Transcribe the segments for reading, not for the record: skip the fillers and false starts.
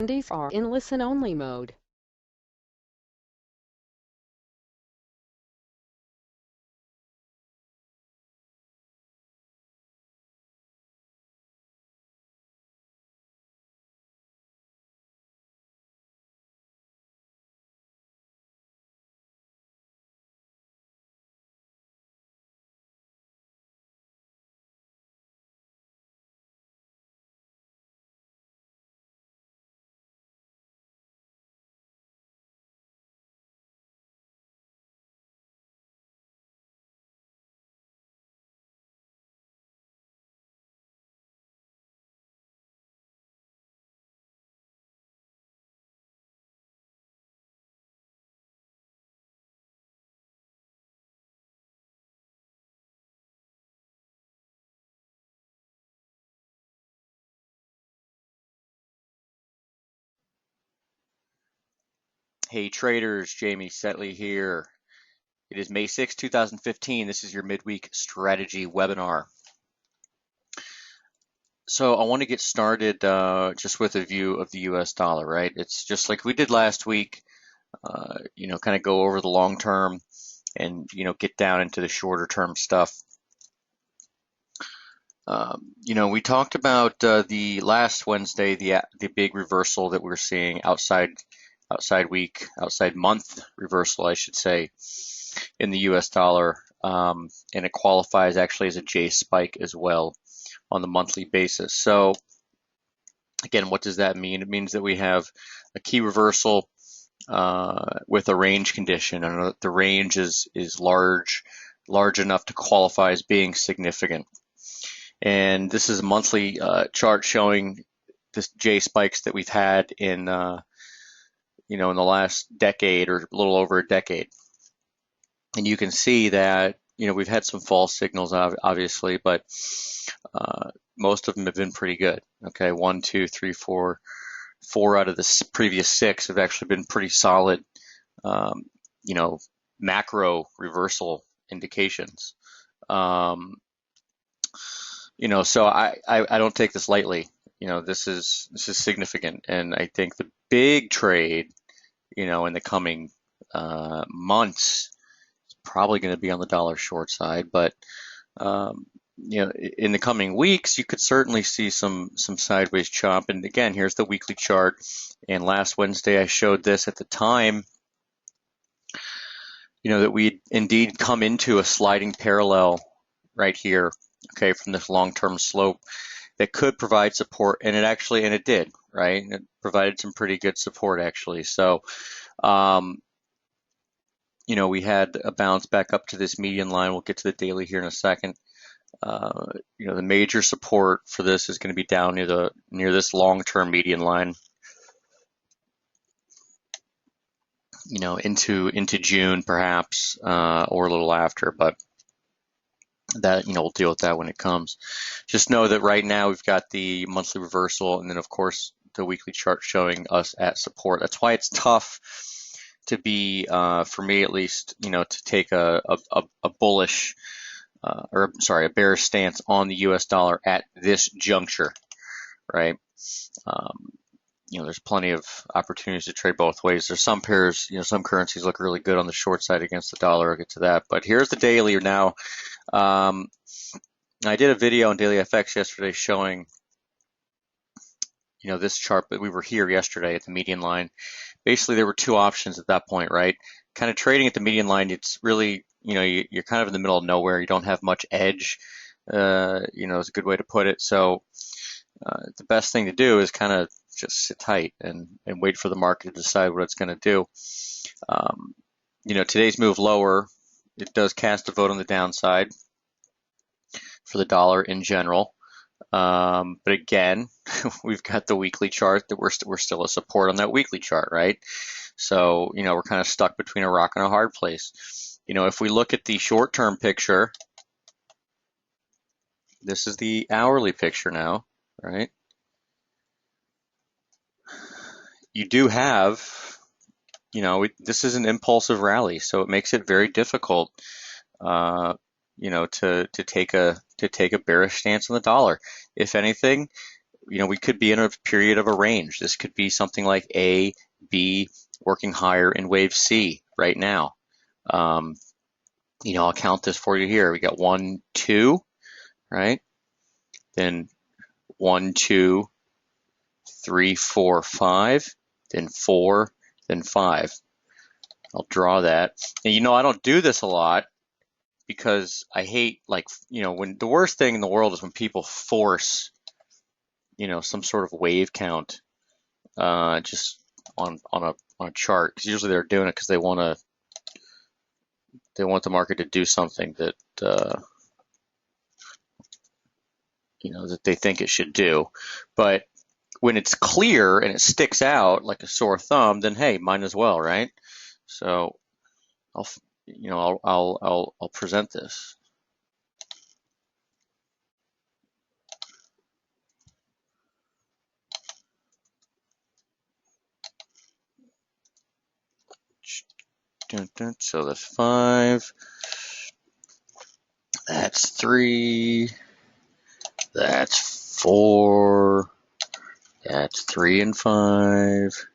attendees are in listen-only mode. Hey traders, Jamie Saettele here. It is May 6, 2015. This is your midweek strategy webinar. So I want to get started just with a view of the US dollar, right? It's just like we did last week, kind of go over the long term and, get down into the shorter term stuff. We talked about the last Wednesday, the big reversal that we're seeing outside month reversal, I should say, in the US dollar, and it qualifies actually as a J spike as well on the monthly basis. So again, what does that mean? It means that we have a key reversal with a range condition, and the range is large enough to qualify as being significant. And this is a monthly chart showing this J spikes that we've had in in the last decade or a little over a decade. And you can see that, we've had some false signals, obviously, but most of them have been pretty good. Okay, 1, 2, 3, 4 out of the previous 6 have actually been pretty solid, macro reversal indications. So I don't take this lightly. This is significant, and I think the big trade, in the coming months, probably going to be on the dollar short side, but in the coming weeks, you could certainly see some sideways chop. And again, here's the weekly chart. And last Wednesday, I showed this at the time, that we'd indeed come into a sliding parallel right here, okay, from this long-term slope that could provide support, and it did, right? It provided some pretty good support, actually. So, we had a bounce back up to this median line. We'll get to the daily here in a second. The major support for this is going to be down near this long-term median line, into June perhaps, or a little after, but that, we'll deal with that when it comes. Just know that right now we've got the monthly reversal, and then of course the weekly chart showing us at support. That's why it's tough to be, for me at least, to take a bullish, a bearish stance on the US dollar at this juncture, right? There's plenty of opportunities to trade both ways. There's some pairs, some currencies look really good on the short side against the dollar. I'll get to that. But here's the daily now. I did a video on Daily FX yesterday showing, this chart, but we were here yesterday at the median line. Basically, there were two options at that point, right? Kind of trading at the median line, it's really, you're kind of in the middle of nowhere. You don't have much edge, is a good way to put it. So the best thing to do is kind of just sit tight and wait for the market to decide what it's going to do. Today's move lower, it does cast a vote on the downside for the dollar in general. But again, we've got the weekly chart that we're still a support on that weekly chart, right? So, we're kind of stuck between a rock and a hard place. If we look at the short-term picture, this is the hourly picture now, right? You do have, this is an impulsive rally, so it makes it very difficult, to take a bearish stance on the dollar. If anything, we could be in a period of a range. This could be something like A, B, working higher in wave C right now. I'll count this for you here. We got 1, 2, right? Then 1, 2, 3, 4, 5, then 4, then 5. I'll draw that. And I don't do this a lot because I hate, like, when the worst thing in the world is when people force, some sort of wave count just on a chart. Because usually they're doing it because they want the market to do something that that they think it should do. But when it's clear and it sticks out like a sore thumb, then hey, might as well, right? So I'll present this. So that's 5. That's 3. That's 4. That's 3 and 5.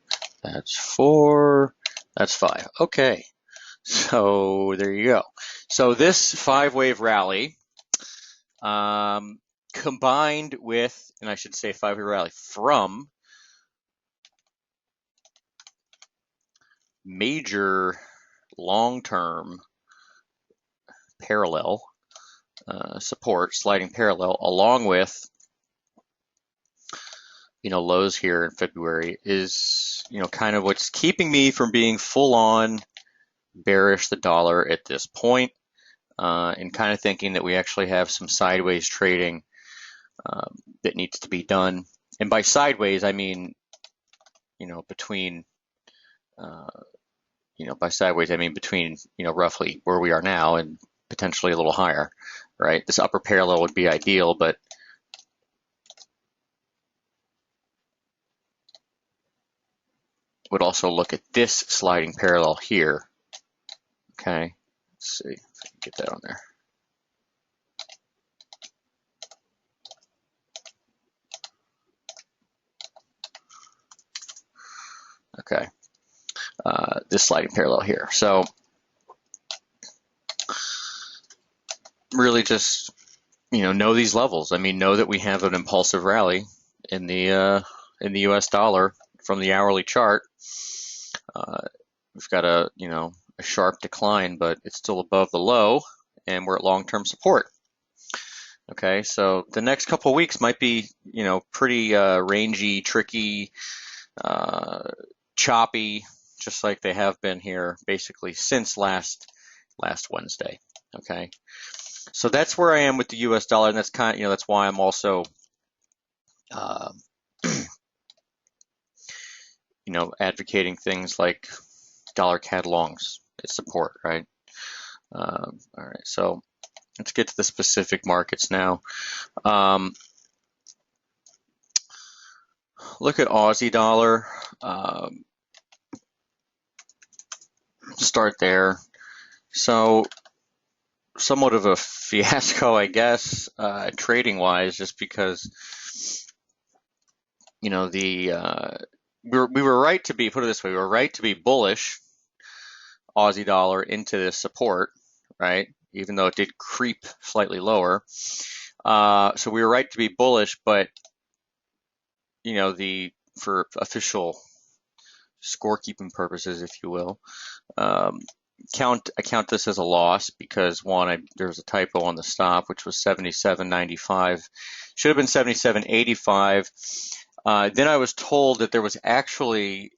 That's 4. That's 5. Okay. So there you go. So this 5-wave rally, combined with, and I should say 5-wave rally from major long-term parallel support, sliding parallel, along with lows here in February, is kind of what's keeping me from being full-on bearish the dollar at this point, and kind of thinking that we actually have some sideways trading that needs to be done. And by sideways, I mean between by sideways, I mean between roughly where we are now and potentially a little higher, right? This upper parallel would be ideal, but would also look at this sliding parallel here. Okay, let's see if I can get that on there. Okay, this sliding parallel here. So really just know these levels. I mean, know that we have an impulsive rally in the U.S. dollar from the hourly chart. We've got a sharp decline, but it's still above the low, and we're at long-term support. Okay, so the next couple of weeks might be pretty rangy, tricky, choppy, just like they have been here basically since last Wednesday. Okay, so that's where I am with the U.S. dollar, and that's that's why I'm also advocating things like dollar CAD longs as support, right? All right, so let's get to the specific markets now. Look at Aussie dollar. Start there. So somewhat of a fiasco, I guess, trading wise, just because we were right to be, put it this way, we were right to be bullish Aussie dollar into this support, right? Even though it did creep slightly lower. So we were right to be bullish, but for official scorekeeping purposes, if you will, I count this as a loss because one, there was a typo on the stop, which was 77.95. Should have been 77.85. Then I was told that there was actually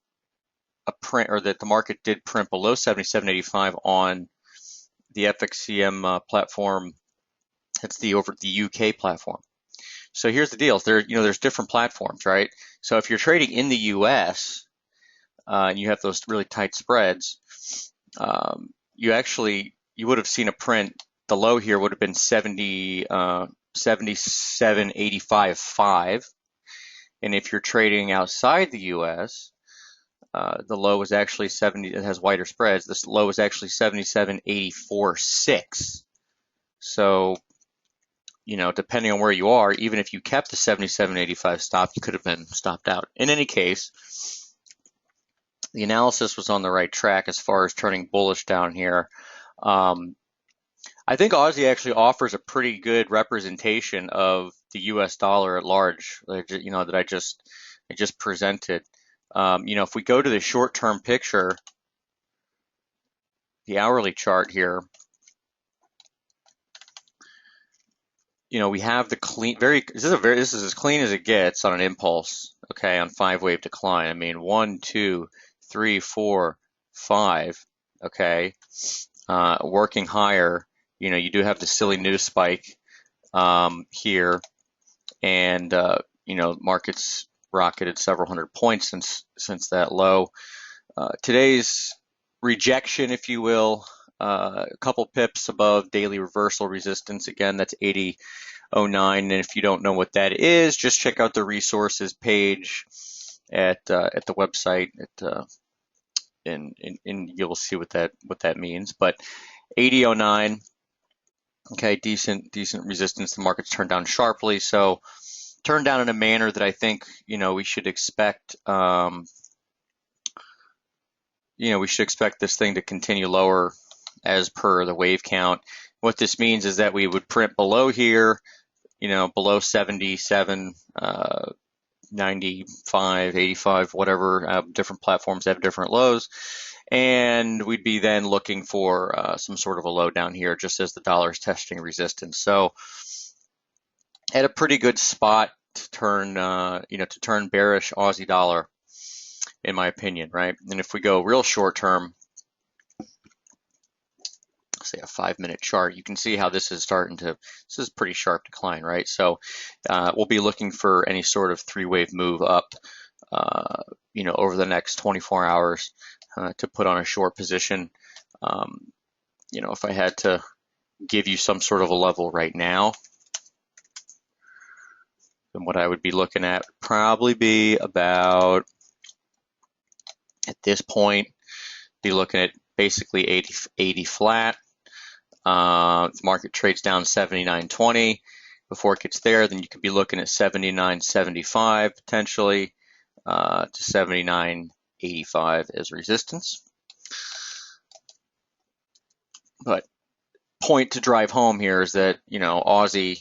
a print, or that the market did print below 77.85 on the FXCM platform. It's the UK platform. So here's the deal: there's different platforms, right? So if you're trading in the US and you have those really tight spreads, you would have seen a print. The low here would have been 77.85.5, and if you're trading outside the US, the low is actually 70. It has wider spreads. This low is actually 77.84.6. So depending on where you are, even if you kept the 77.85 stop, you could have been stopped out. In any case, the analysis was on the right track as far as turning bullish down here. I think Aussie actually offers a pretty good representation of the U.S. dollar at large, that I just presented. If we go to the short-term picture, the hourly chart here, we have the clean, this is as clean as it gets on an impulse, okay, on 5-wave decline. I mean, 1, 2, 3, 4, 5, okay, working higher. You do have the silly news spike here, and markets rocketed several hundred points since that low. Today's rejection, if you will, a couple pips above daily reversal resistance. Again, that's 80.09. And if you don't know what that is, just check out the resources page at the website, and you'll see what that means. But 80.09. Okay, decent resistance. The market's turned down sharply, so turned down in a manner that I think we should expect. We should expect this thing to continue lower as per the wave count. What this means is that we would print below here, below 77, 95, 85, whatever. Different platforms have different lows. And we'd be then looking for some sort of a low down here, just as the dollar is testing resistance. So at a pretty good spot to turn bearish Aussie dollar, in my opinion, right? And if we go real short term, say a 5-minute chart, you can see how this is this is pretty sharp decline, right? So we'll be looking for any sort of 3-wave move up, over the next 24 hours. To put on a short position. If I had to give you some sort of a level right now, then what I would be looking at would probably be about, at this point, be looking at basically 80 flat. If the market trades down 79.20 before it gets there, then you could be looking at 79.75 potentially to 79.85 as resistance. But point to drive home here is that, Aussie,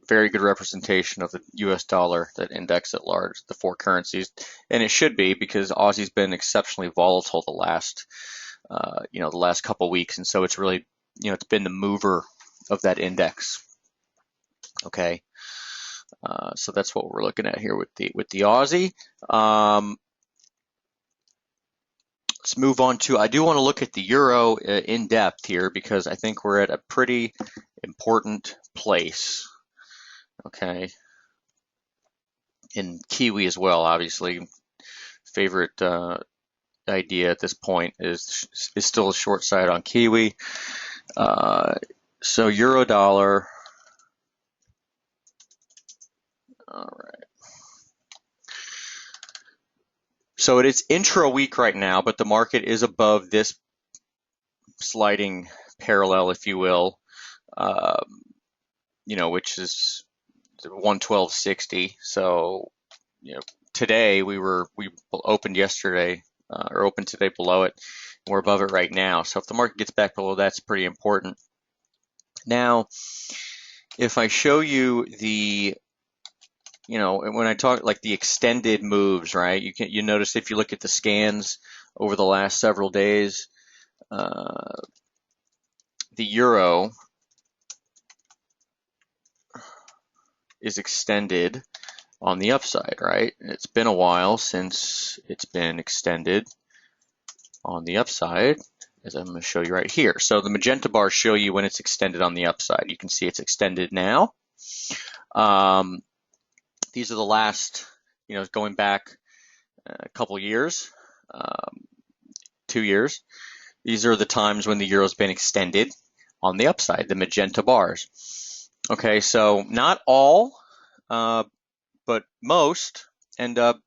very good representation of the U.S. dollar, that index at large, the 4 currencies. And it should be, because Aussie's been exceptionally volatile the last couple weeks. And so it's really, it's been the mover of that index. Okay. So that's what we're looking at here with the Aussie. Let's move on to, I do want to look at the euro in depth here, because I think we're at a pretty important place. Okay. In Kiwi as well, obviously. Favorite idea at this point is still a short side on Kiwi. So euro dollar. All right. So it is intra-week right now, but the market is above this sliding parallel, if you will, which is 112.60. So, today we opened yesterday, or opened today below it. And we're above it right now. So if the market gets back below, that's pretty important. Now, if I show you the when I talk like the extended moves, right? You notice if you look at the scans over the last several days, the euro is extended on the upside, right? It's been a while since it's been extended on the upside, as I'm going to show you right here. So the magenta bars show you when it's extended on the upside. You can see it's extended now. These are the last, going back a couple years, 2 years. These are the times when the euro's been extended on the upside, the magenta bars. Okay, so not all, but most end up,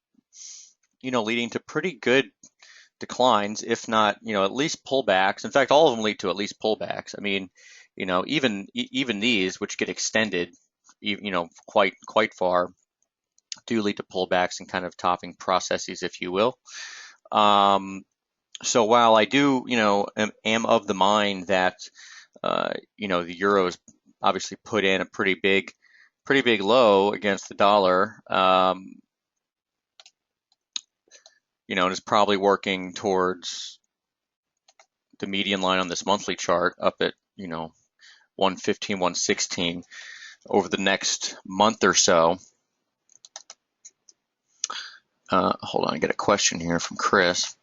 leading to pretty good declines, if not, at least pullbacks. In fact, all of them lead to at least pullbacks. I mean, Even these, which get extended, quite far, do lead to pullbacks and kind of topping processes, if you will. So while I do, am of the mind that, the euro's obviously put in a pretty big low against the dollar, and is probably working towards the median line on this monthly chart up at, 115, 116 over the next month or so. Hold on, I get a question here from Chris.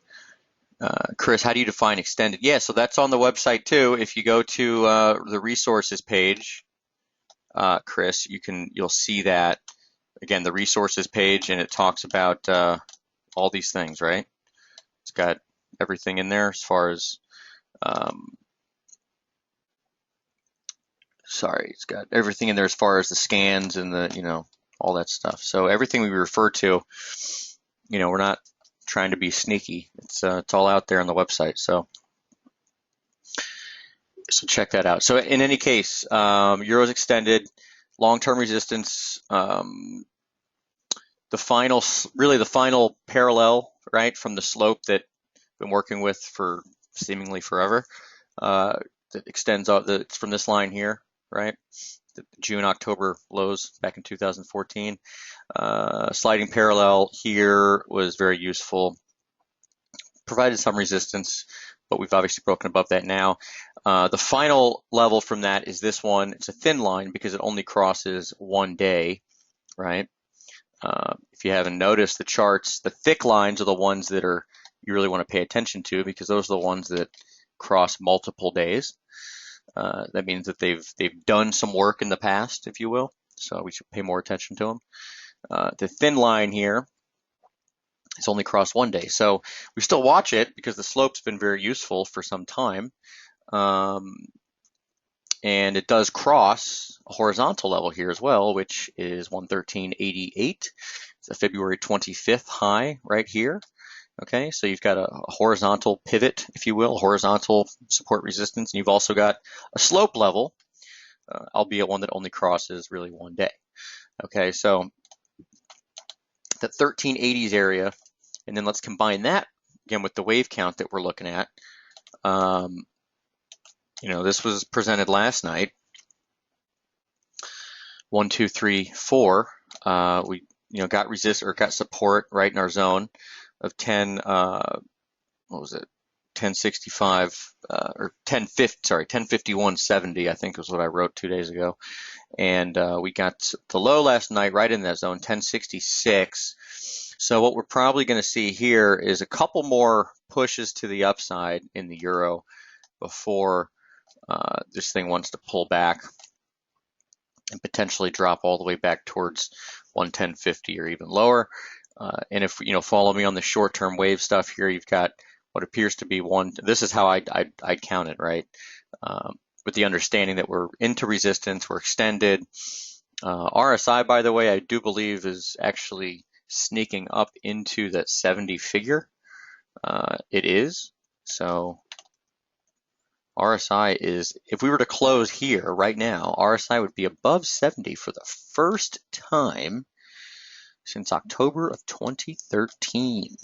Chris, how do you define extended? Yeah, so that's on the website too. If you go to the resources page, Chris, you'll see that again, the resources page, and it talks about all these things, right? It's got everything in there as far as it's got everything in there as far as the scans and the all that stuff. So everything we refer to, we're not trying to be sneaky. It's all out there on the website. So check that out. So in any case, Euro's extended, long-term resistance, the final parallel, right, from the slope that I've been working with for seemingly forever, that extends out. It's from this line here, right? The June, October lows back in 2014. Sliding parallel here was very useful, provided some resistance, but we've obviously broken above that now. The final level from that is this one. It's a thin line because it only crosses one day, right? If you haven't noticed the charts, the thick lines are the ones that you really want to pay attention to, because those are the ones that cross multiple days. That means that they've done some work in the past, if you will. So we should pay more attention to them. The thin line here is only crossed one day. So we still watch it because the slope's been very useful for some time. And it does cross a horizontal level here as well, which is 113.88. It's a February 25th high right here. Okay, so you've got a horizontal pivot, if you will, horizontal support resistance, and you've also got a slope level, albeit one that only crosses really one day. Okay, so the 1380s area, and then let's combine that again with the wave count that we're looking at. This was presented last night. 1, 2, 3, 4. We got support right in our zone of 1065 or 1051.70, I think was what I wrote 2 days ago. And we got the low last night right in that zone, 1066. So what we're probably going to see here is a couple more pushes to the upside in the euro before this thing wants to pull back and potentially drop all the way back towards 110.50 or even lower. And if follow me on the short-term wave stuff here, you've got what appears to be one. This is how I'd count it, right? With the understanding that we're into resistance, we're extended. RSI, by the way, I do believe is actually sneaking up into that 70 figure. It is. So RSI is, if we were to close here right now, RSI would be above 70 for the first time since October of 2013,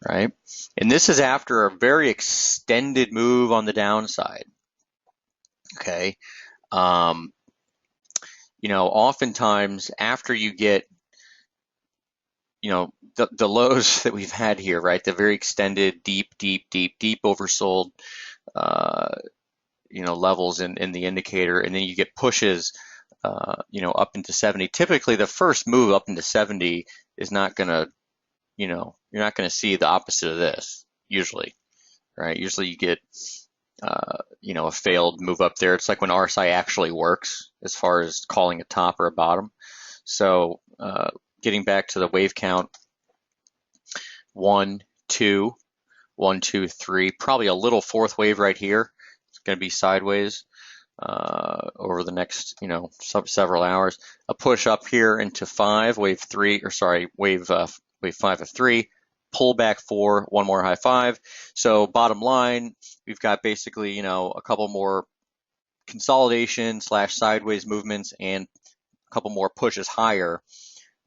right? And this is after a very extended move on the downside. Okay. Oftentimes after you get, the lows that we've had here, right? The very extended, deep oversold, levels in the indicator, and then you get pushes, up into 70. Typically, the first move up into 70 is not gonna, you're not gonna see the opposite of this usually, right? Usually you get, a failed move up there. It's like when RSI actually works as far as calling a top or a bottom. So, getting back to the wave count, 1, 2, 1, 2, 3, probably a little fourth wave right here. It's going to be sideways over the next, several hours. A push up here into 5, wave 5 of 3, pull back 4, one more high 5. So bottom line, we've got basically, a couple more consolidation / sideways movements and a couple more pushes higher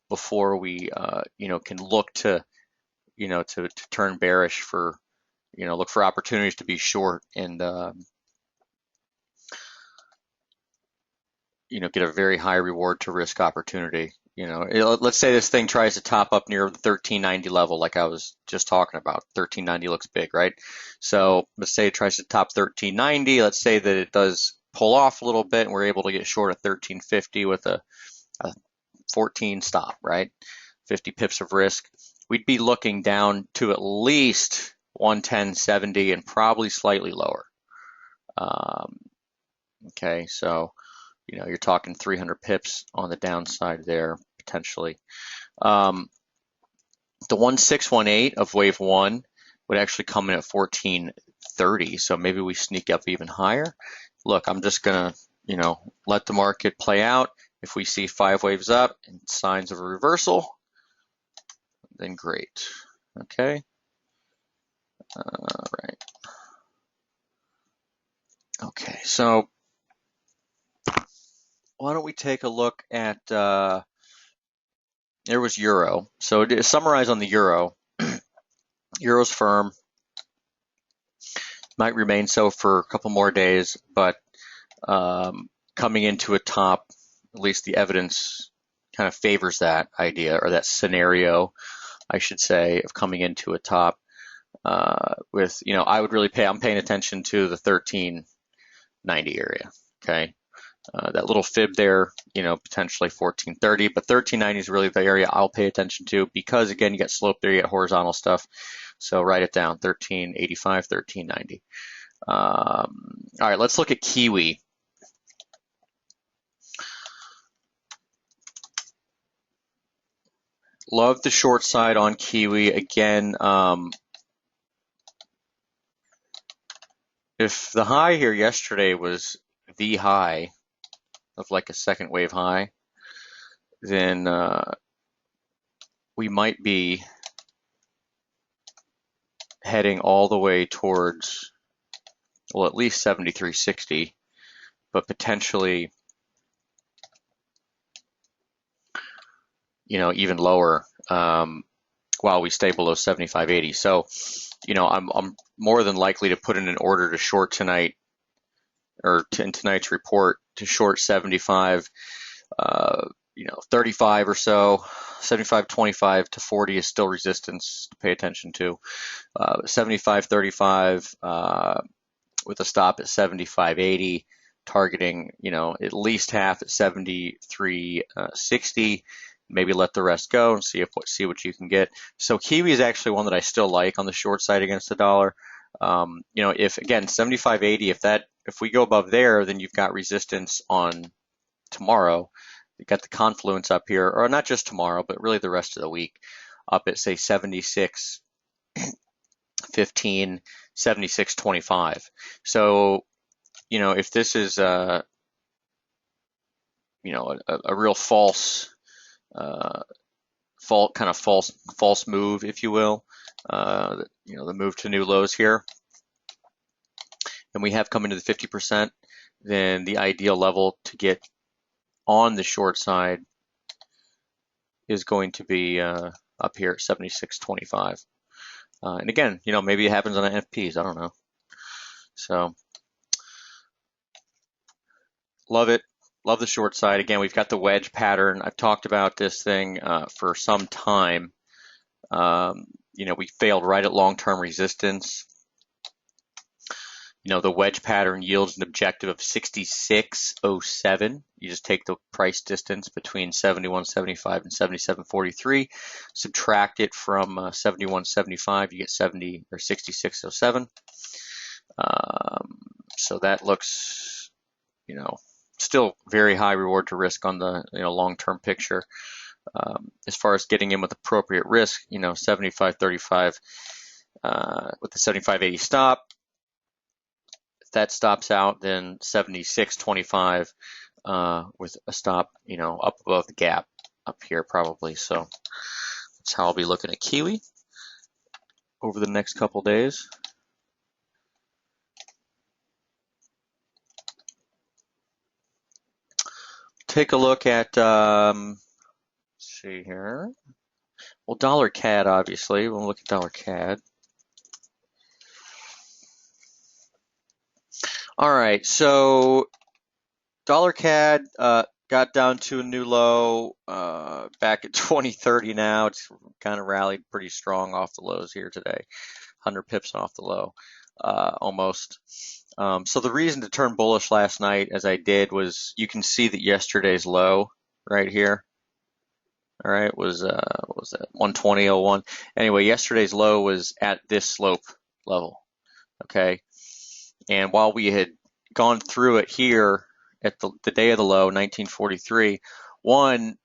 before we, can look to, to turn bearish for, look for opportunities to be short and, get a very high reward to risk opportunity. Let's say this thing tries to top up near the 1390 level, like I was just talking about. 1390 looks big, right? So let's say it tries to top 1390. Let's say that it does pull off a little bit and we're able to get short at 1350 with a 14 stop, right? 50 pips of risk. We'd be looking down to at least 110.70 and probably slightly lower. Okay, so you're talking 300 pips on the downside there, potentially. The 1618 of wave one would actually come in at 1430, so maybe we sneak up even higher. Look, I'm just gonna, let the market play out. If we see 5 waves up and signs of a reversal, then great. Okay. Right. Okay, so why don't we take a look at, there was Euro. So to summarize on the Euro, Euro's firm, might remain so for a couple more days, but coming into a top, at least the evidence kind of favors that idea, or that scenario, I should say, of coming into a top with, I would really I'm paying attention to the 1390 area, okay? That little fib there, potentially 1430, but 1390 is really the area I'll pay attention to because, again, you got slope there, you got horizontal stuff. So write it down, 1385, 1390. All right, let's look at Kiwi. Love the short side on Kiwi. Again, if the high here yesterday was the high of like a second wave high, then we might be heading all the way towards, well, at least 73.60, but potentially, even lower while we stay below 75.80. So, I'm more than likely to put in an order to short tonight, or in tonight's report, to short 75, 35 or so. 75.25 to 40 is still resistance to pay attention to. 75.35 with a stop at 75.80, targeting, at least half at 73.60. Maybe let the rest go and see what you can get. So Kiwi is actually one that I still like on the short side against the dollar. If again 75.80, if we go above there, then you've got resistance on tomorrow. You've got the confluence up here, or not just tomorrow, but really the rest of the week, up at say 76.15, 76.25. So, if this is a real false move, if you will, the move to new lows here, and we have come into the 50%, then the ideal level to get on the short side is going to be up here at 76.25. And again, maybe it happens on NFPs, I don't know. So love it. Love the short side. Again, we've got the wedge pattern. I've talked about this thing for some time. We failed right at long-term resistance. The wedge pattern yields an objective of 66.07. You just take the price distance between 71.75 and 77.43, subtract it from 71.75, you get 70 or 66.07. So that looks, still very high reward to risk on the long-term picture. As far as getting in with appropriate risk, 75.35 with the 75.80 stop. If that stops out, then 76.25 with a stop, up above the gap up here probably. So that's how I'll be looking at Kiwi over the next couple days. take a look at, let's see here. Well, dollar CAD, obviously. We'll look at dollar CAD. All right, so dollar CAD got down to a new low back at 2030 now. It's kind of rallied pretty strong off the lows here today, 100 pips off the low, almost. So the reason to turn bullish last night, as I did, was you can see that yesterday's low right here, all right, was what was that, 120.01. Anyway, yesterday's low was at this slope level, okay? And while we had gone through it here at the day of the low, 1943, one,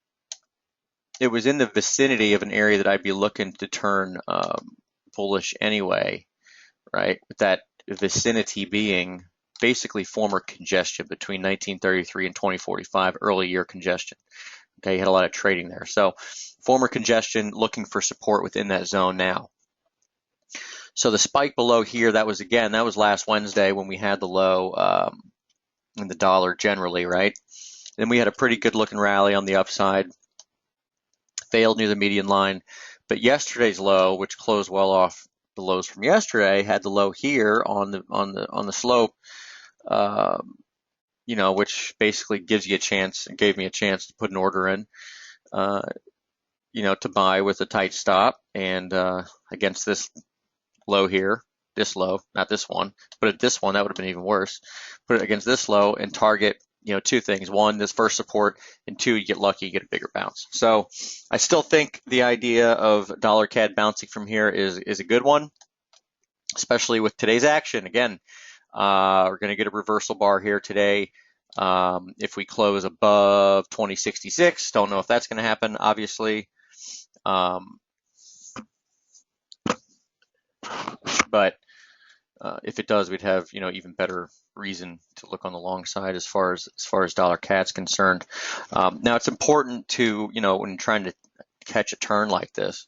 it was in the vicinity of an area that I'd be looking to turn bullish anyway, right? With that vicinity being basically former congestion between 1933 and 2045, early year congestion. Okay, you had a lot of trading there. So former congestion, looking for support within that zone now. So the spike below here, that was last Wednesday when we had the low in the dollar generally, right? Then we had a pretty good looking rally on the upside, failed near the median line, but yesterday's low, which closed well off the lows from yesterday, had the low here on the slope, you know, which basically gives you a chance, and gave me a chance to put an order in, you know, to buy with a tight stop, and against this low here, this low, not this one, but at this one, that would have been even worse. Put it against this low and target, you know, two things. One, this first support, and two, you get lucky, you get a bigger bounce. So I still think the idea of dollar CAD bouncing from here is a good one, especially with today's action. Again, we're going to get a reversal bar here today. If we close above 2066, don't know if that's going to happen, obviously. But if it does, we'd have, you know, even better reason to look on the long side as far as dollar CAD's concerned. Now it's important to, you know, when trying to catch a turn like this,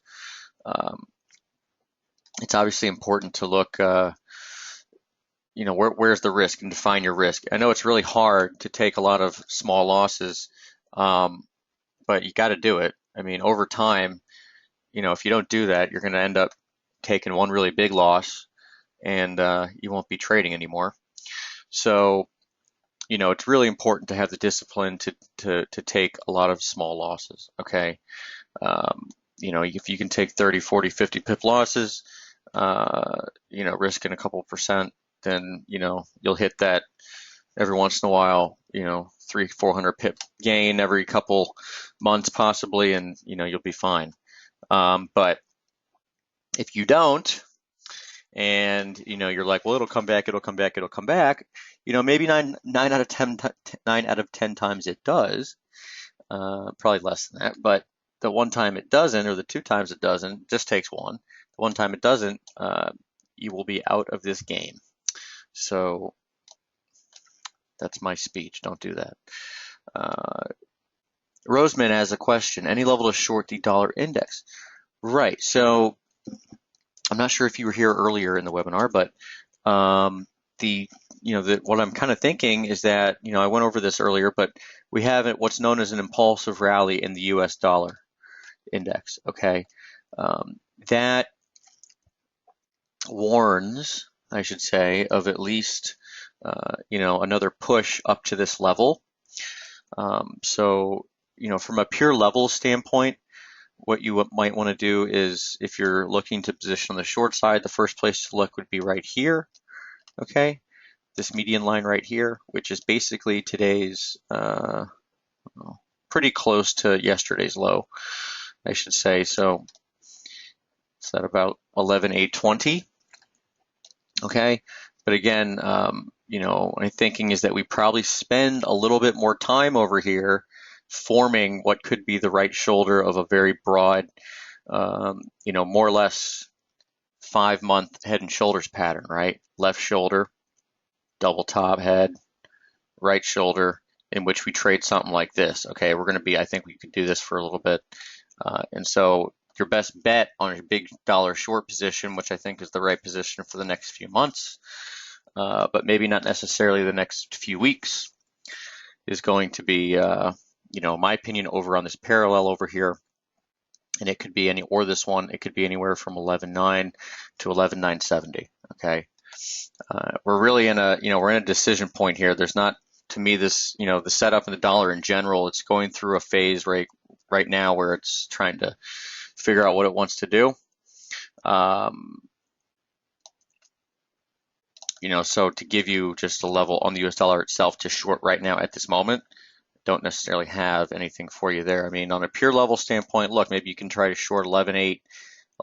it's obviously important to look, you know, where's the risk and define your risk. I know it's really hard to take a lot of small losses, but you got to do it. I mean, over time, you know, if you don't do that, you're going to end up taking one really big loss, and you won't be trading anymore. So, you know, it's really important to have the discipline to take a lot of small losses, okay? You know, if you can take 30, 40, 50 pip losses, you know, risking a couple percent, then, you know, you'll hit that every once in a while, you know, 300-400 pip gain every couple months possibly, and, you know, you'll be fine. But if you don't, and, you know, you're like, well, it'll come back, you know, maybe nine out of 10 times it does, probably less than that, but the one time it doesn't, or the two times it doesn't, just takes one. The one time it doesn't, you will be out of this game. So that's my speech. Don't do that. Roseman has a question. Any level to short the dollar index? Right. So I'm not sure if you were here earlier in the webinar, but what I'm kind of thinking is that, you know, I went over this earlier, but we have what's known as an impulsive rally in the US dollar index. Okay. That warns, I should say, of at least, you know, another push up to this level. So, you know, from a pure level standpoint, what you might want to do is, if you're looking to position on the short side, the first place to look would be right here, okay? This median line right here, which is basically today's, pretty close to yesterday's low, I should say. So it's at about 11,820, okay? But again, you know, my thinking is that we probably spend a little bit more time over here forming what could be the right shoulder of a very broad, you know, more or less 5-month head and shoulders pattern, right? Left shoulder, double top head, right shoulder, in which we trade something like this. Okay, I think we could do this for a little bit. And so your best bet on your big dollar short position, which I think is the right position for the next few months, but maybe not necessarily the next few weeks, is going to be in my opinion, over on this parallel over here, and it could be this one, it could be anywhere from 11.9 to 11.970. Okay, we're really in we're in a decision point here. There's not, to me, this, the setup in the dollar in general, it's going through a phase right now where it's trying to figure out what it wants to do. So to give you just a level on the US dollar itself to short right now at this moment, don't necessarily have anything for you there. I mean, on a pure level standpoint, look, maybe you can try to short 11.8,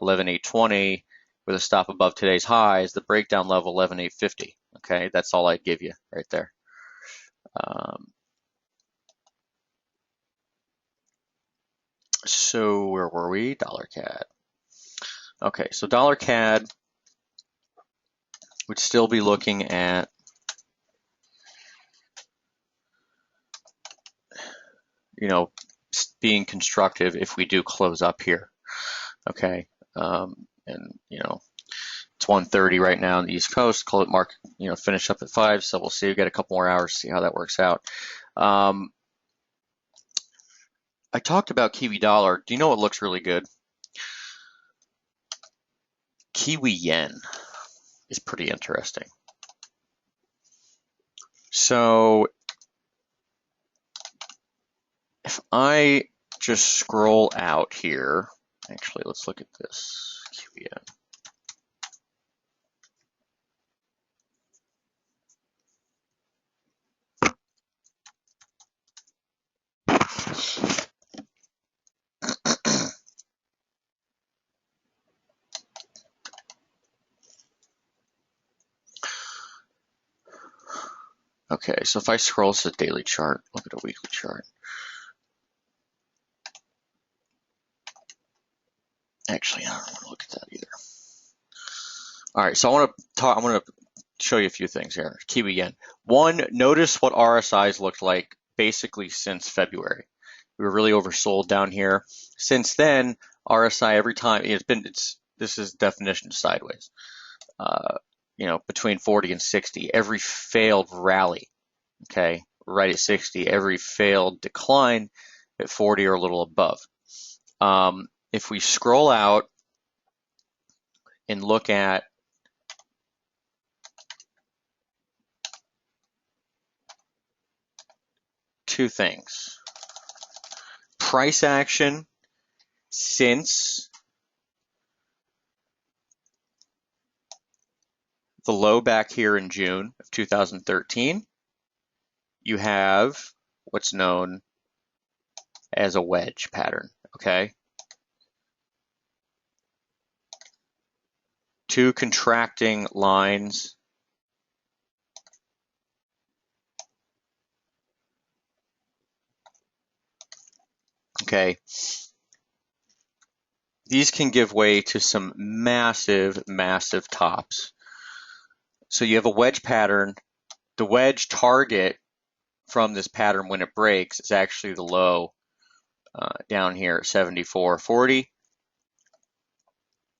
11.820 with a stop above today's highs. The breakdown level 11.850. Okay, that's all I'd give you right there. So where were we? Dollar CAD. Okay, so dollar CAD would still be looking at being constructive if we do close up here. Okay, and it's 1:30 right now on the East Coast. Call it market, finish up at 5. So we'll see. We got a couple more hours to see how that works out. I talked about Kiwi dollar. Do you know what looks really good? Kiwi yen is pretty interesting. So if I just scroll out here, actually, let's look at this Kiwi yen. Okay, so if I scroll to the daily chart, look at a weekly chart. Actually, I don't want to look at that either. All right, so I want to show you a few things here. Kiwi yen. One, notice what RSIs looked like basically since February. We were really oversold down here. Since then, RSI every time this is definition of sideways. Between 40 and 60, every failed rally, okay, right at 60, every failed decline at 40 or a little above. If we scroll out and look at two things. Price action since the low back here in June of 2013, you have what's known as a wedge pattern, okay? Two contracting lines. Okay, these can give way to some massive, massive tops. So you have a wedge pattern. The wedge target from this pattern when it breaks is actually the low down here at 74.40.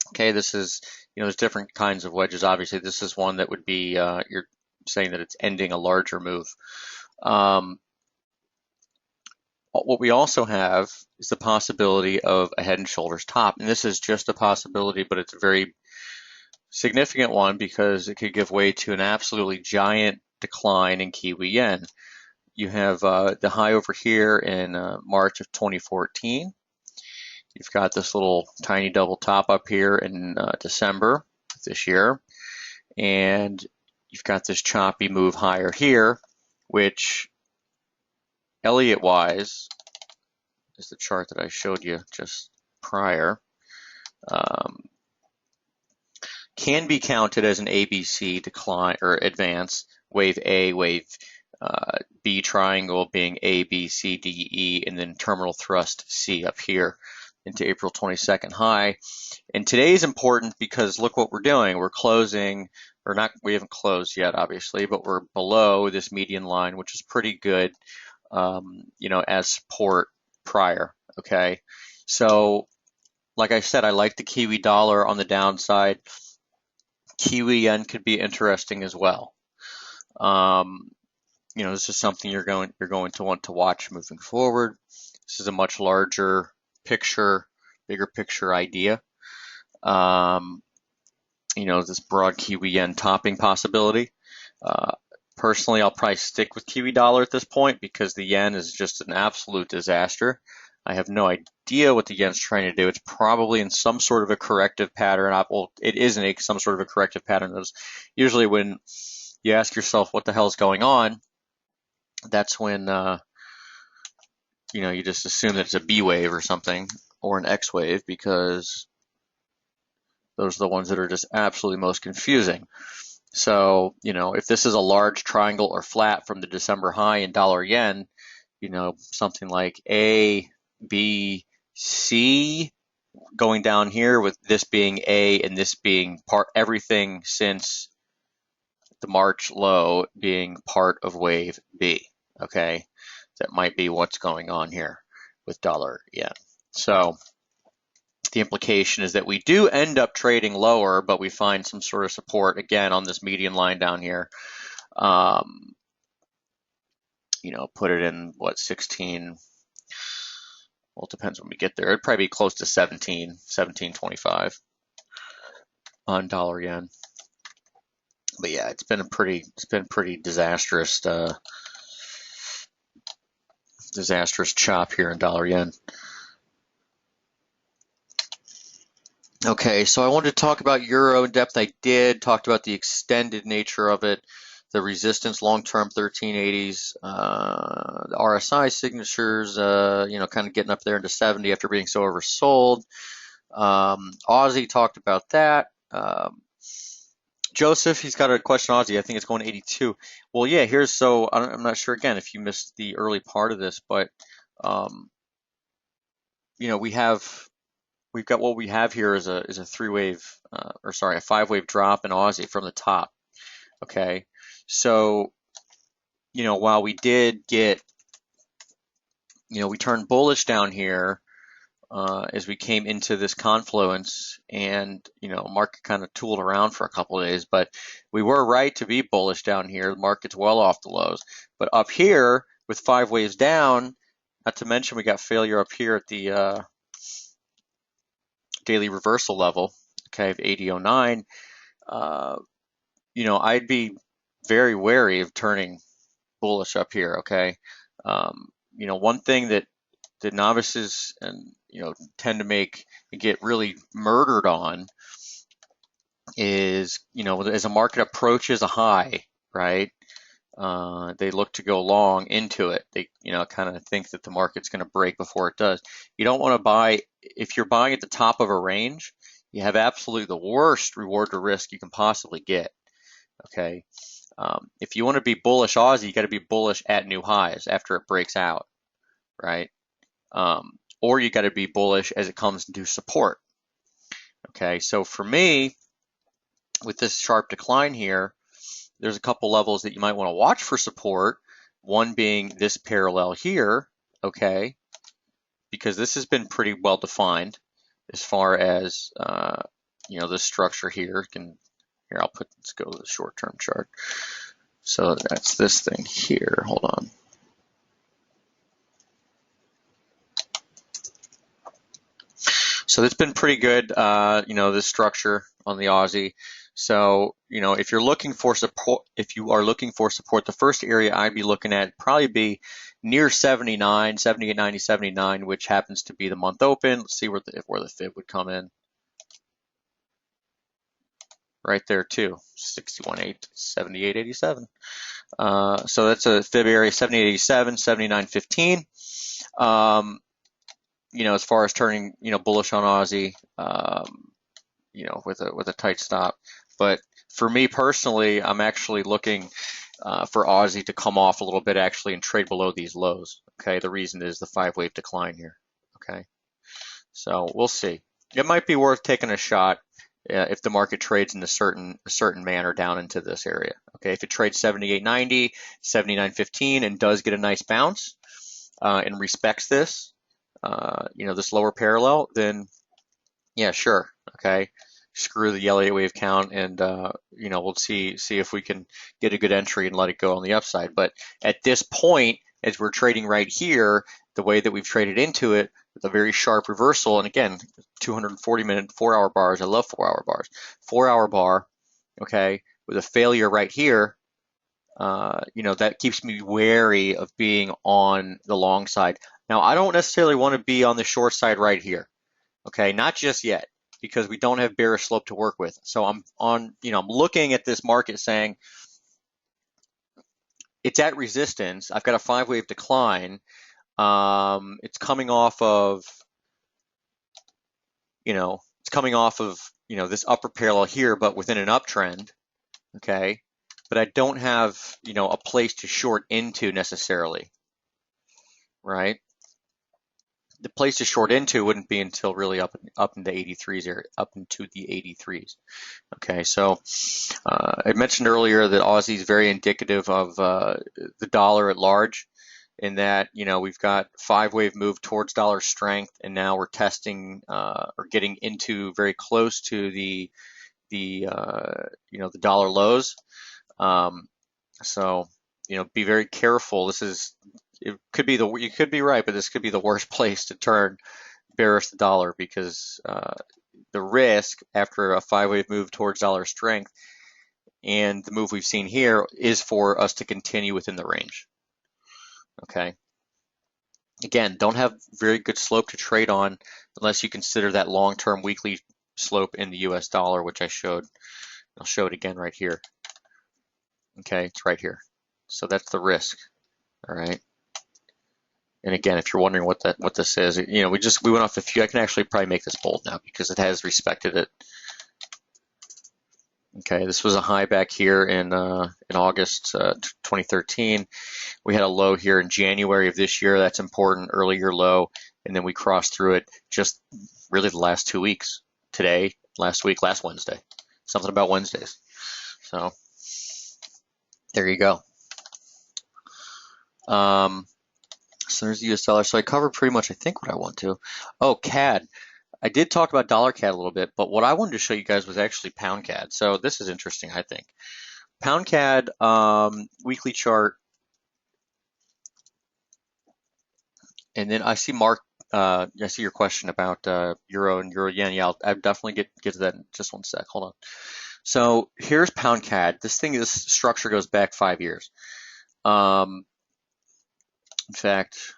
Okay, this is, there's different kinds of wedges. Obviously, this is one that would be, you're saying that it's ending a larger move. What we also have is the possibility of a head and shoulders top. And this is just a possibility, but it's a very significant one because it could give way to an absolutely giant decline in Kiwi yen. You have the high over here in March of 2014. You've got this little tiny double top up here in December of this year. And you've got this choppy move higher here, which Elliott-wise is the chart that I showed you just prior, can be counted as an ABC decline or advance, wave A, wave B triangle being A, B, C, D, E, and then terminal thrust C up here into April 22nd high. And today is important because look what we're doing. We're closing, or not, we haven't closed yet, obviously, but we're below this median line, which is pretty good, as support prior, okay? So, like I said, I like the Kiwi dollar on the downside. Kiwi yen could be interesting as well. this is something you're going to want to watch moving forward. This is a much larger picture, bigger picture idea. This broad Kiwi yen topping possibility. Personally, I'll probably stick with Kiwi dollar at this point because the yen is just an absolute disaster. I have no idea what the yen's trying to do. It's probably in some sort of a corrective pattern. Well, it is in some sort of a corrective pattern. Usually when you ask yourself what the hell is going on, that's when you just assume that it's a B wave or something, or an X wave, because those are the ones that are just absolutely most confusing. So, if this is a large triangle or flat from the December high in dollar yen, something like A, B, C going down here, with this being A and this being everything since the March low being part of wave B. Okay, that might be what's going on here with dollar yen. So the implication is that we do end up trading lower, but we find some sort of support again on this median line down here. Put it in what, 16. Well, it depends when we get there. It'd probably be close to 17.25 on dollar yen. But yeah, it's been pretty disastrous chop here in dollar yen. Okay, so I wanted to talk about euro in depth. I talked about the extended nature of it, the resistance long-term 1380s, the RSI signatures, kind of getting up there into 70 after being so oversold. Aussie talked about that. Joseph, he's got a question on Aussie. I think it's going to 82. Well, yeah, I'm not sure again if you missed the early part of this, but we've got what we have here is a 5-wave drop in Aussie from the top. Okay, so while we did get, we turned bullish down here as we came into this confluence, and market kind of tooled around for a couple of days, but we were right to be bullish down here. The market's well off the lows, but up here with 5 waves down, not to mention we got failure up here at the daily reversal level, okay, of 80.09. I'd be very wary of turning bullish up here. Okay, one thing that the novices and tend to get really murdered on is as a market approaches a high, right? They look to go long into it. They kind of think that the market's going to break before it does. You don't want to buy if you're buying at the top of a range. You have absolutely the worst reward to risk you can possibly get. Okay, if you want to be bullish Aussie, you got to be bullish at new highs after it breaks out, right? Or you got to be bullish as it comes into support. Okay, so for me, with this sharp decline here, there's a couple levels that you might want to watch for support. One being this parallel here, okay, because this has been pretty well defined as far as this structure here. Let's go to the short-term chart. So that's this thing here. Hold on. So it's been pretty good, this structure on the Aussie. So, if you're looking for support, the first area I'd be looking at probably be near 79, 78.90, 79, which happens to be the month open. Let's see where the fib would come in. Right there too, 61.8, 78.87. So that's a fib area, 78.87, 79.15. As far as turning, bullish on Aussie, with a tight stop. But for me personally, I'm actually looking for Aussie to come off a little bit actually and trade below these lows. Okay, the reason is the 5-wave decline here. Okay, so we'll see. It might be worth taking a shot if the market trades in a certain manner down into this area. Okay, if it trades 78.90, 79.15 and does get a nice bounce and respects this, this lower parallel, then yeah, sure. Okay, screw the Elliott wave count, and we'll see if we can get a good entry and let it go on the upside. But at this point, as we're trading right here, the way that we've traded into it with a very sharp reversal, and again, 240-minute 4-hour bars. I love 4-hour bars. 4-hour bar, okay, with a failure right here. That keeps me wary of being on the long side. Now, I don't necessarily want to be on the short side right here. Okay, not just yet, because we don't have bearish slope to work with. So I'm looking at this market saying it's at resistance. I've got a 5-wave decline. It's coming off of, this upper parallel here, but within an uptrend. Okay, but I don't have, a place to short into necessarily, right? The place to short into wouldn't be until really up into 83s area, up into the 83s. Okay, so I mentioned earlier that Aussie is very indicative of the dollar at large, in that we've got 5-wave move towards dollar strength, and now we're testing or getting into very close to the dollar lows. So be very careful. You could be right, but this could be the worst place to turn bearish the dollar, because the risk after a 5-wave move towards dollar strength and the move we've seen here is for us to continue within the range. Okay. Again, don't have very good slope to trade on unless you consider that long-term weekly slope in the US dollar, which I showed. I'll show it again right here. Okay, it's right here. So that's the risk. All right. And again, if you're wondering what this is, we went off a few. I can actually probably make this bold now because it has respected it. Okay, this was a high back here in August 2013. We had a low here in January of this year. That's important, earlier low, and then we crossed through it just really the last 2 weeks. Today, last week, last Wednesday. Something about Wednesdays. So there you go. So there's the US dollar. So I covered pretty much, I think, what I want to. Oh, CAD. I did talk about dollar CAD a little bit, but what I wanted to show you guys was actually pound CAD. So this is interesting, I think. Pound CAD weekly chart. And then I see Mark, I see your question about euro and euro yen. Yeah, I'll definitely get to that in just one sec. Hold on. So here's pound CAD. This structure goes back 5 years. In fact,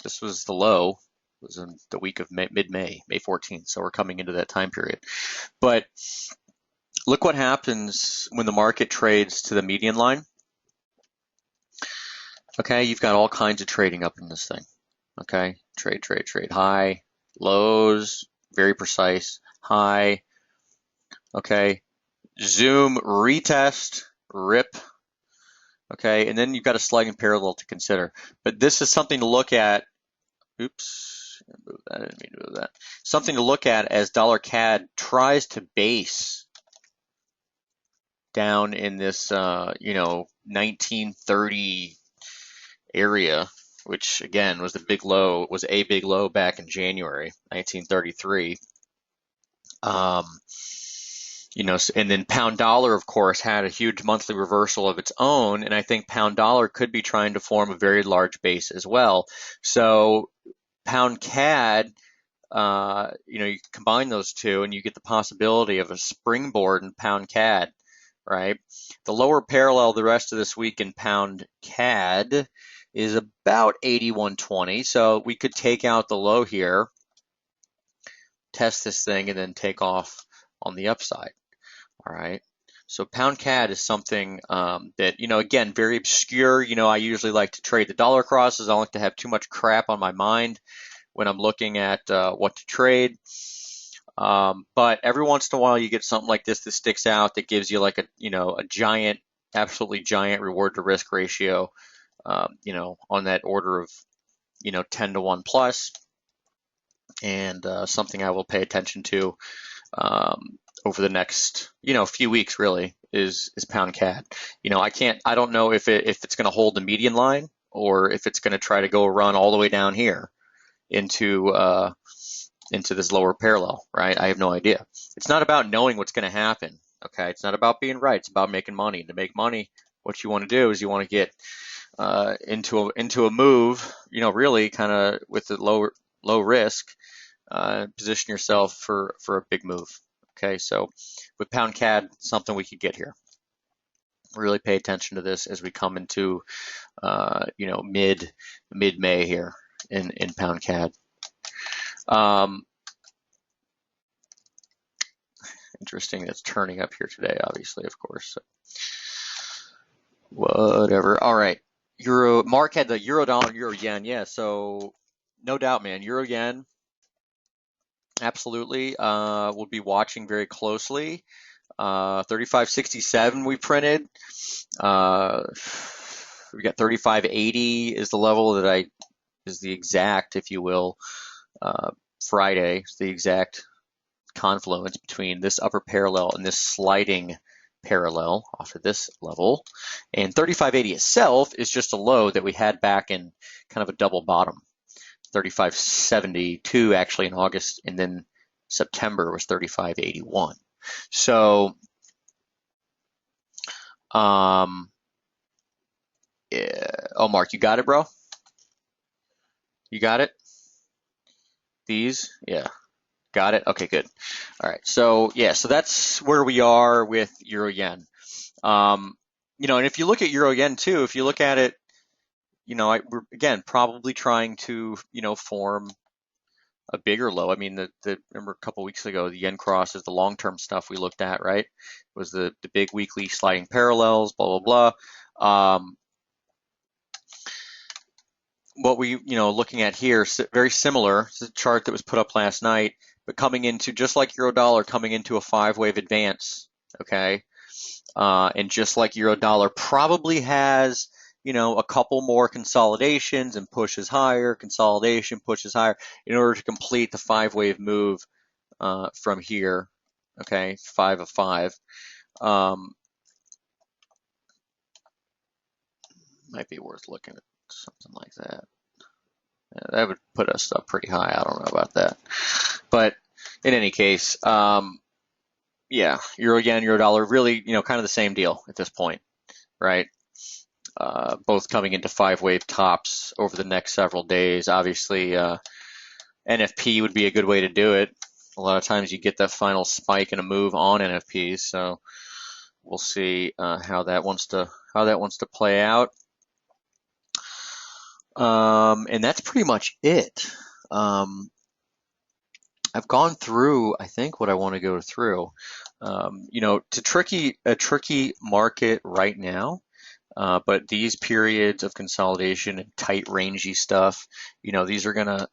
this was the low. It was in the week of mid-May, May 14th. So we're coming into that time period. But look what happens when the market trades to the median line. Okay, you've got all kinds of trading up in this thing. Okay, trade, high, lows, very precise, high. Okay, zoom, retest, rip. Okay, and then you've got a sliding parallel to consider. But this is something to look at. Oops, I didn't mean to move that. Something to look at as dollar CAD tries to base down in this, 1930 area, which again was a big low back in January 1933. And then pound dollar, of course, had a huge monthly reversal of its own, and I think pound dollar could be trying to form a very large base as well. So pound CAD, you combine those two, and you get the possibility of a springboard in pound CAD, right? The lower parallel the rest of this week in pound CAD is about 81.20, so we could take out the low here, test this thing, and then take off on the upside. All right. So pound CAD is something that, again, very obscure. I usually like to trade the dollar crosses. I don't like to have too much crap on my mind when I'm looking at what to trade. But every once in a while you get something like this that sticks out that gives you like a giant, absolutely giant reward to risk ratio, on that order of, 10 to 1 plus. And something I will pay attention to over the next, few weeks really is pound CAD. I don't know if it's going to hold the median line or if it's going to try to go run all the way down here into into this lower parallel, right? I have no idea. It's not about knowing what's going to happen. Okay, it's not about being right. It's about making money. To make money, what you want to do is you want to get into a move, really kind of with the low risk, position yourself for a big move. Okay, so with pound CAD, something we could get here. Really pay attention to this as we come into mid May here in pound CAD. Interesting, that's turning up here today, obviously, of course. So whatever. All right. Mark had the euro dollar, euro yen. Yeah, so no doubt, man. Euro yen, absolutely. We'll be watching very closely. 35.67 we printed. We got 35.80 is the level that is the exact, if you will, Friday. It's the exact confluence between this upper parallel and this sliding parallel off of this level. And 35.80 itself is just a low that we had back in kind of a double bottom. 35.72 actually in August, and then September was 35.81. So yeah. Oh, Mark, you got it, bro? You got it? These? Yeah. Got it? Okay, good. All right. So yeah, so that's where we are with euro yen. And if you look at euro yen too, if you look at it, we're again probably trying to, form a bigger low. I mean, remember a couple weeks ago, the yen cross is the long-term stuff we looked at, right? It was the big weekly sliding parallels, blah blah blah. What we, looking at here, very similar. It's a chart that was put up last night, but coming into, just like euro dollar, coming into a 5-wave advance, okay? And just like euro dollar probably has, a couple more consolidations and pushes higher, consolidation pushes higher in order to complete the 5-wave move from here, okay? 5 of 5. Might be worth looking at something like that. Yeah, that would put us up pretty high. I don't know about that. But in any case, yeah, euro yen, euro dollar, really, kind of the same deal at this point, right? Both coming into 5-wave tops over the next several days. Obviously, NFP would be a good way to do it. A lot of times you get that final spike and a move on NFPs, so we'll see how that wants to play out. And that's pretty much it. I've gone through, I think, what I want to go through. It's a tricky market right now, but these periods of consolidation and tight, rangy stuff, these are gonna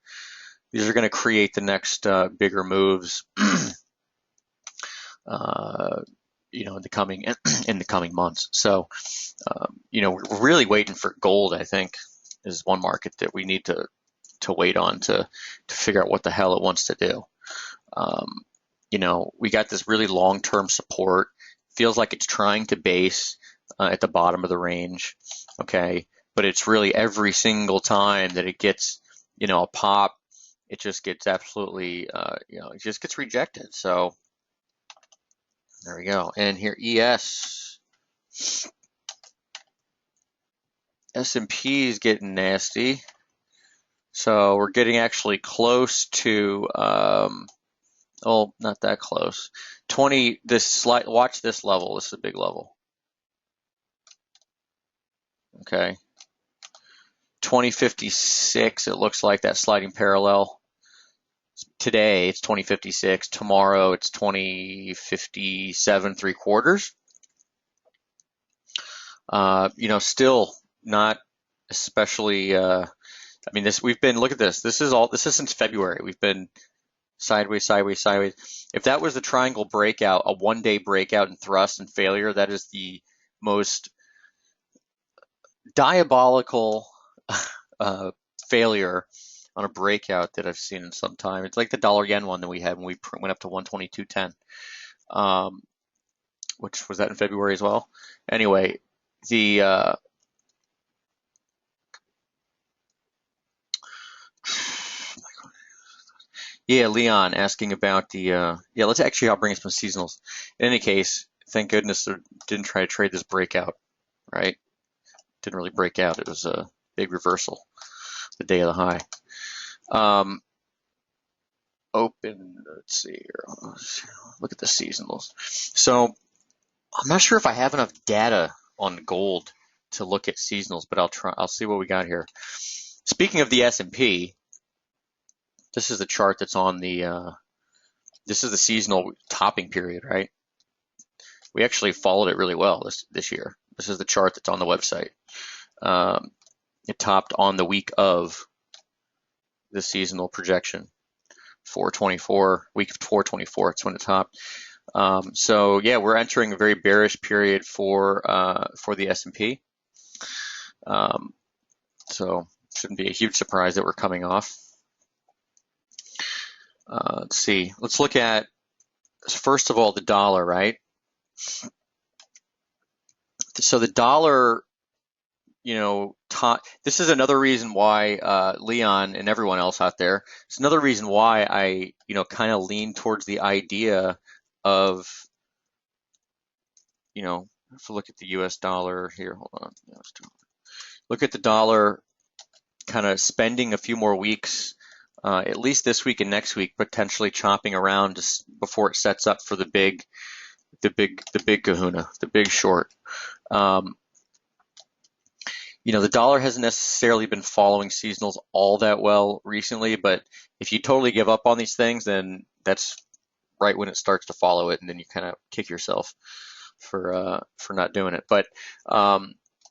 create the next bigger moves. In the coming months. So, we're really waiting for gold. I think is one market that we need to wait on to figure out what the hell it wants to do. We got this really long-term support. Feels like it's trying to base at the bottom of the range, okay? But it's really every single time that it gets, a pop, it just gets absolutely, it just gets rejected. So there we go. And here, S&P is getting nasty. So we're getting actually close to, not that close. 20, watch this level. This is a big level. Okay. 2056, it looks like that sliding parallel. Today it's 2056. Tomorrow it's 2057 3/4. Still not especially. Look at this. This is since February. We've been sideways, sideways, sideways. If that was the triangle breakout, a 1-day breakout and thrust and failure, that is the most diabolical failure on a breakout that I've seen in some time. It's like the dollar yen one that we had when we went up to 122.10, which was that in February as well. Anyway, Yeah, Leon asking about the yeah, let's actually I'll bring up some seasonals. In any case, thank goodness they didn't try to trade this breakout, right? Didn't really break out. It was a big reversal the day of the high. Open, let's see here. Look at the seasonals. So I'm not sure if I have enough data on gold to look at seasonals, but I'll see what we got here. Speaking of the S&P, this is the chart that's on the this is the seasonal topping period, right? We actually followed it really well this year. This is the chart that's on the website. It topped on the week of the seasonal projection, 424, week of 424. It's when it topped. So yeah, we're entering a very bearish period for the S&P. So shouldn't be a huge surprise that we're coming off. Let's see. Let's look at first of all the dollar, right? So the dollar, this is another reason why Leon and everyone else out there. It's another reason why I, kind of lean towards the idea of, if you look at the U.S. dollar here, hold on. Look at the dollar kind of spending a few more weeks, at least this week and next week, potentially chopping around just before it sets up for the big kahuna, the big short. The dollar hasn't necessarily been following seasonals all that well recently, but if you totally give up on these things, then that's right when it starts to follow it, and then you kind of kick yourself for not doing it. But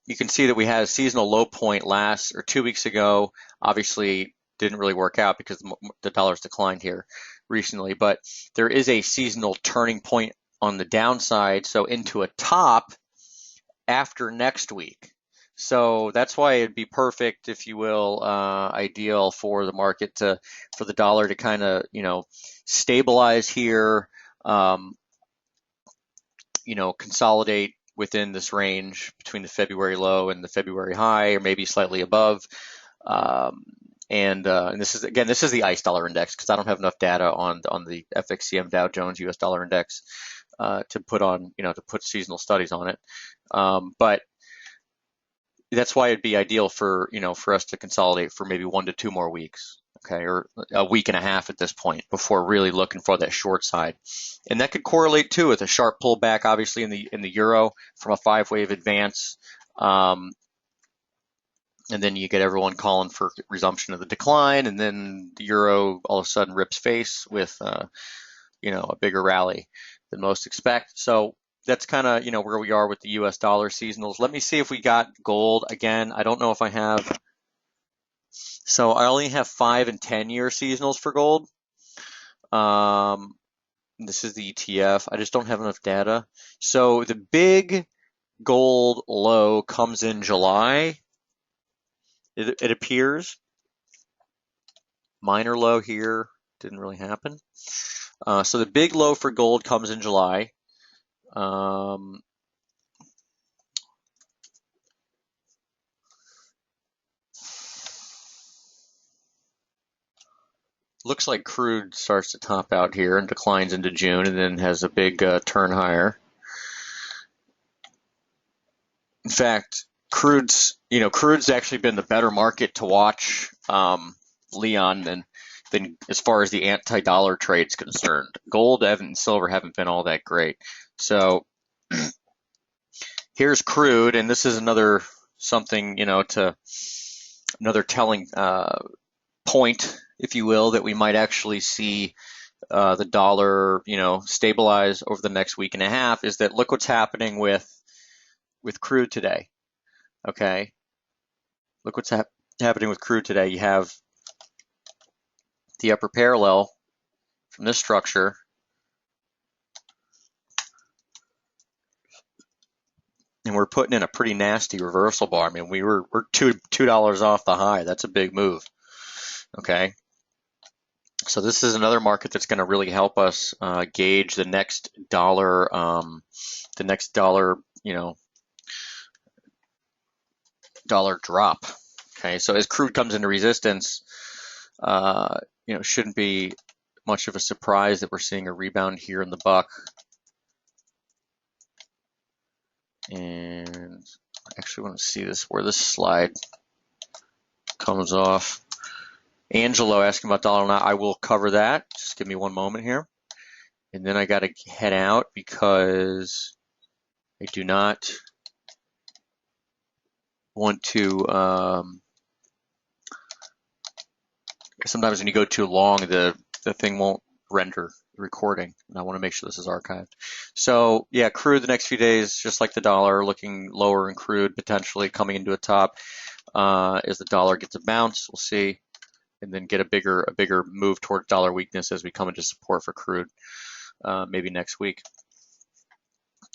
you can see that we had a seasonal low point 2 weeks ago. Obviously, didn't really work out because the dollar's declined here recently. But there is a seasonal turning point on the downside, so into a top after next week. So that's why it'd be perfect, if you will, ideal for the market for the dollar to kind of, stabilize here, consolidate within this range between the February low and the February high, or maybe slightly above. And this is the ICE dollar index, because I don't have enough data on the FXCM Dow Jones US dollar index to put seasonal studies on it. But that's why it'd be ideal for us to consolidate for maybe 1 to 2 more weeks, okay, or a week and a half at this point before really looking for that short side. And that could correlate too with a sharp pullback, obviously in the euro from a 5-wave advance. And then you get everyone calling for resumption of the decline, and then the euro all of a sudden rips face with a bigger rally than most expect. So that's kind of where we are with the US dollar seasonals. Let me see if we got gold again. I don't know if I have. So I only have 5 and 10-year seasonals for gold. This is the ETF. I just don't have enough data. So the big gold low comes in July. It appears. Minor low here didn't really happen. So the big low for gold comes in July. Looks like crude starts to top out here and declines into June, and then has a big turn higher. In fact, crude's actually been the better market to watch, Leon, than as far as the anti-dollar trade's concerned. Gold and silver haven't been all that great. So here's crude, and this is another telling point, if you will, that we might actually see the dollar, stabilize over the next week and a half, is that look what's happening with crude today. Okay, look what's happening with crude today. You have the upper parallel from this structure, and we're putting in a pretty nasty reversal bar. I mean, we're $2 off the high. That's a big move. Okay, so this is another market that's going to really help us gauge the next dollar, dollar drop. Okay, so as crude comes into resistance, shouldn't be much of a surprise that we're seeing a rebound here in the buck. And I actually want to see this where this slide comes off. Angelo asking about dollar now. I will cover that. Just give me one moment here. And then I got to head out because I do not want to. Sometimes when you go too long, the thing won't render the recording, and I want to make sure this is archived. So yeah, crude the next few days, just like the dollar, looking lower in crude, potentially coming into a top as the dollar gets a bounce. We'll see. And then get a bigger move toward dollar weakness as we come into support for crude, maybe next week.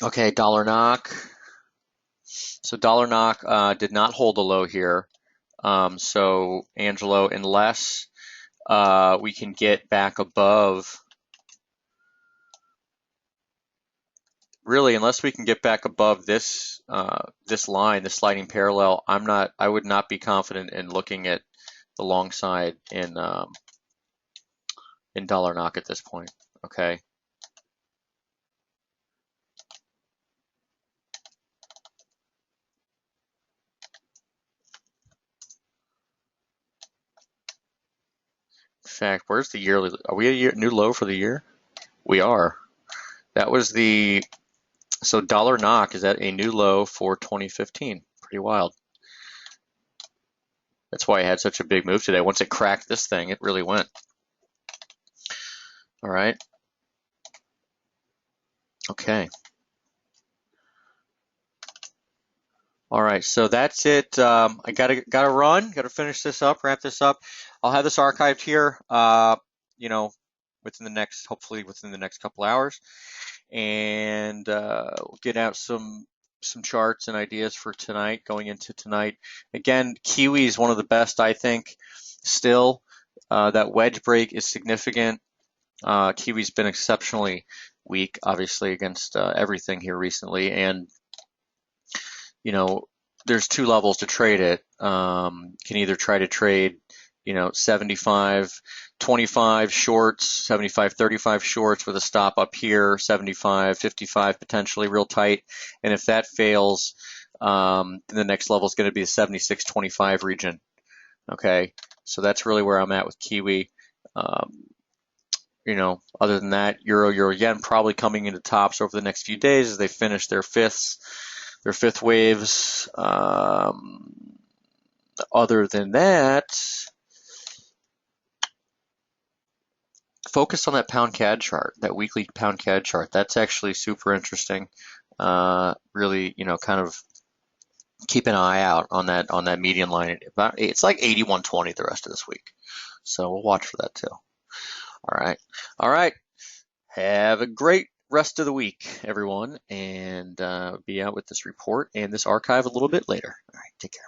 Okay, dollar knock. So dollar knock did not hold a low here. So Angelo, unless we can get back above, really, unless we can get back above this this line, the sliding parallel, I would not be confident in looking at the long side in dollar knock at this point. Okay. In fact, where's the yearly? Are we a new low for the year? We are. That was so dollar knock is at a new low for 2015. Pretty wild. That's why I had such a big move today. Once it cracked this thing, it really went. All right. Okay. All right, so that's it. I gotta run. Gotta finish this up, wrap this up. I'll have this archived here. Hopefully within the next couple hours, and we'll get out some charts and ideas for tonight, going into tonight. Again, Kiwi is one of the best, I think. Still, that wedge break is significant. Kiwi's been exceptionally weak, obviously, against everything here recently, and there's two levels to trade it. Can either try to trade, 75, 25 shorts, 75, 35 shorts with a stop up here, 75, 55 potentially real tight. And if that fails, then the next level is going to be the 76, 25 region. Okay, so that's really where I'm at with Kiwi. Other than that, Euro Yen probably coming into tops over the next few days as they finish their fifth waves. Other than that, focus on that pound CAD chart, that weekly pound CAD chart. That's actually super interesting. Really, kind of keep an eye out on that median line. It's like 81.20 the rest of this week. So we'll watch for that too. All right. Have a great rest of the week, everyone, and be out with this report and this archive a little bit later. All right, take care.